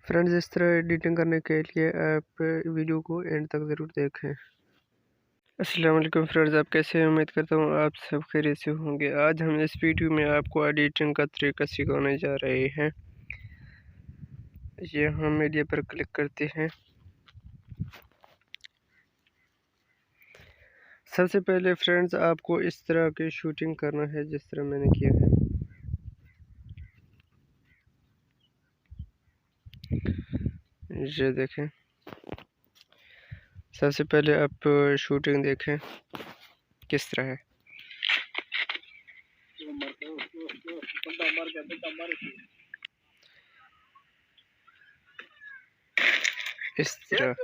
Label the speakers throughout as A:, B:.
A: Friends, इस तरह editing करने के लिए आप वीडियो को एंड तक ज़रूर देखें। अस्सलाम वालेकुम फ्रेंड्स, आप कैसे हैं? उम्मीद करता हूँ आप सब खैरियत से होंगे। आज हम इस वीडियो में आपको एडिटिंग का तरीका सिखाने जा रहे हैं। यहाँ मीडिया पर क्लिक करते हैं। सबसे पहले फ्रेंड्स आपको इस तरह की शूटिंग करना है जिस तरह मैंने किया है। ये देखें, सबसे पहले आप शूटिंग देखें किस तरह है। इस तरह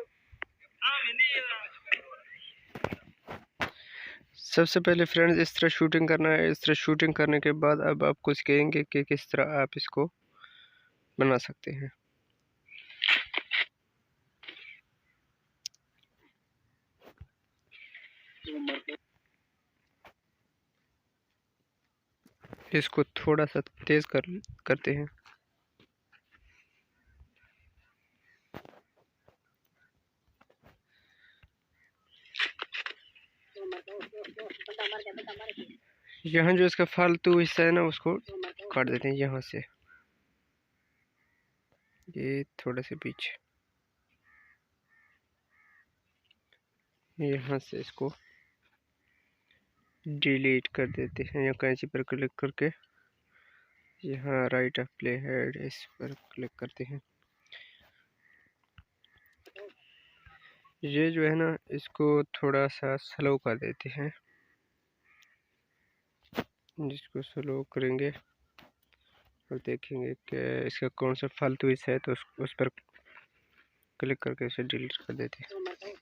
A: सबसे पहले फ्रेंड्स इस तरह शूटिंग करना है। इस तरह शूटिंग करने के बाद अब आपको सिखाएंगे कि किस तरह आप इसको बना सकते हैं। इसको थोड़ा सा तेज करते हैं। यहाँ जो इसका फालतू हिस्सा है ना, उसको काट देते हैं। यहाँ से ये थोड़ा से पीछे, यहाँ से इसको डिलीट कर देते हैं। या कैंची पर क्लिक करके यहाँ राइट ऑफ प्ले हेड इस पर क्लिक करते हैं। ये जो है ना, इसको थोड़ा सा स्लो कर देते हैं। जिसको स्लो करेंगे और देखेंगे कि इसका कौन सा फालतू हिस्सा है, तो उस पर क्लिक करके इसे डिलीट कर देते हैं।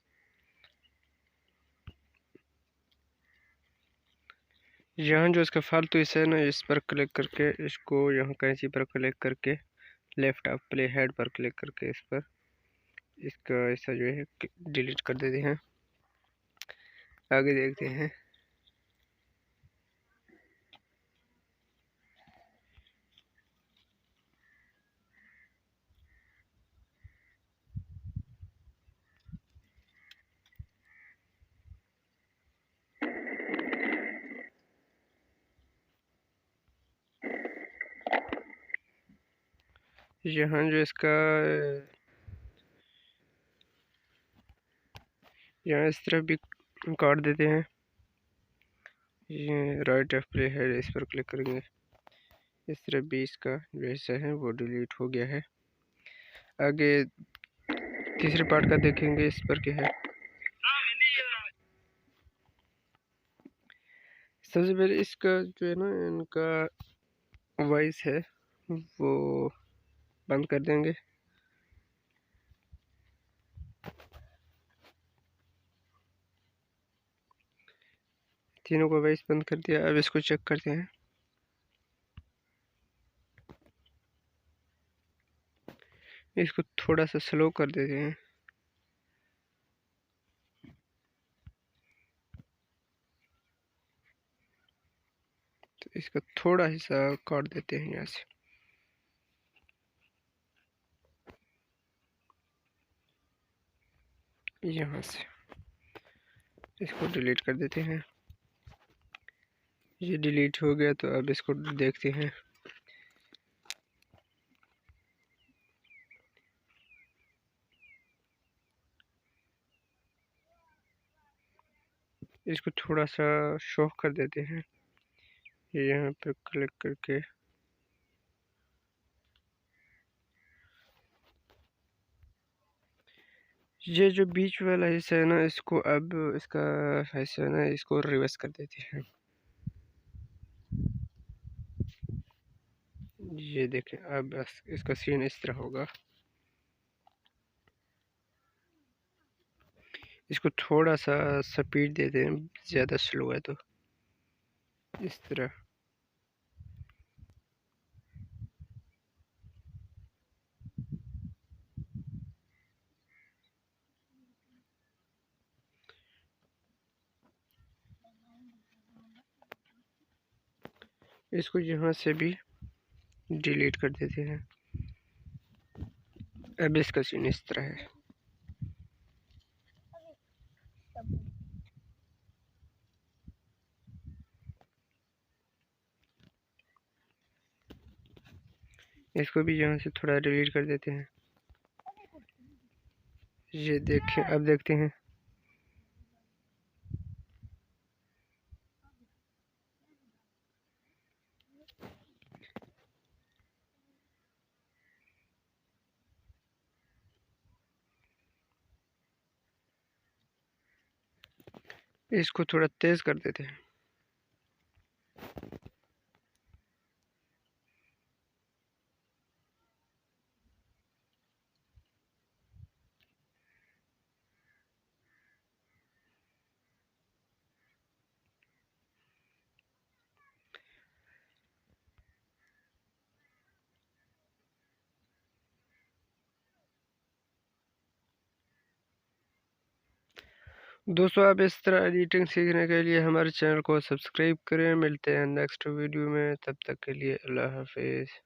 A: यहाँ जो इसका फालतू हिस्सा है ना, इस पर क्लिक करके इसको यहाँ कैंची पर क्लिक करके लेफ्ट ऑफ प्ले हेड पर क्लिक करके इस पर इसका हिस्सा जो है डिलीट कर देते हैं। आगे देखते हैं। यहाँ जो इसका यहाँ इस तरफ भी काट देते हैं। ये राइट ऑफ प्ले हेड इस पर क्लिक करेंगे। इस तरफ भी इसका जो हिस्सा है वो डिलीट हो गया है। आगे तीसरे पार्ट का देखेंगे, इस पर क्या है। सबसे पहले इसका जो है ना, इनका वॉइस है वो बंद कर देंगे। तीनों को वॉइस बंद कर दिया। अब इसको चेक करते हैं। इसको थोड़ा सा स्लो कर देते हैं। तो इसका थोड़ा हिस्सा काट देते हैं यहाँ से। यहाँ से इसको डिलीट कर देते हैं। ये डिलीट हो गया, तो अब इसको देखते हैं। इसको थोड़ा सा शो कर देते हैं। यहाँ पे क्लिक करके ये जो बीच वाला हिस्सा है ना, इसको अब इसका हिस्सा है ना, इसको रिवर्स कर देते हैं। ये देखें, अब इसका सीन इस तरह होगा। इसको थोड़ा सा स्पीड दे दें, ज़्यादा स्लो है तो इस तरह। इसको यहाँ से भी डिलीट कर देते हैं। अब इसका सीन इस तरह है। इसको भी यहाँ से थोड़ा डिलीट कर देते हैं। ये देखें, अब देखते हैं। इसको थोड़ा तेज कर देते हैं। दोस्तों, आप इस तरह एडिटिंग सीखने के लिए हमारे चैनल को सब्सक्राइब करें। मिलते हैं नेक्स्ट वीडियो में, तब तक के लिए अल्लाह हाफिज़।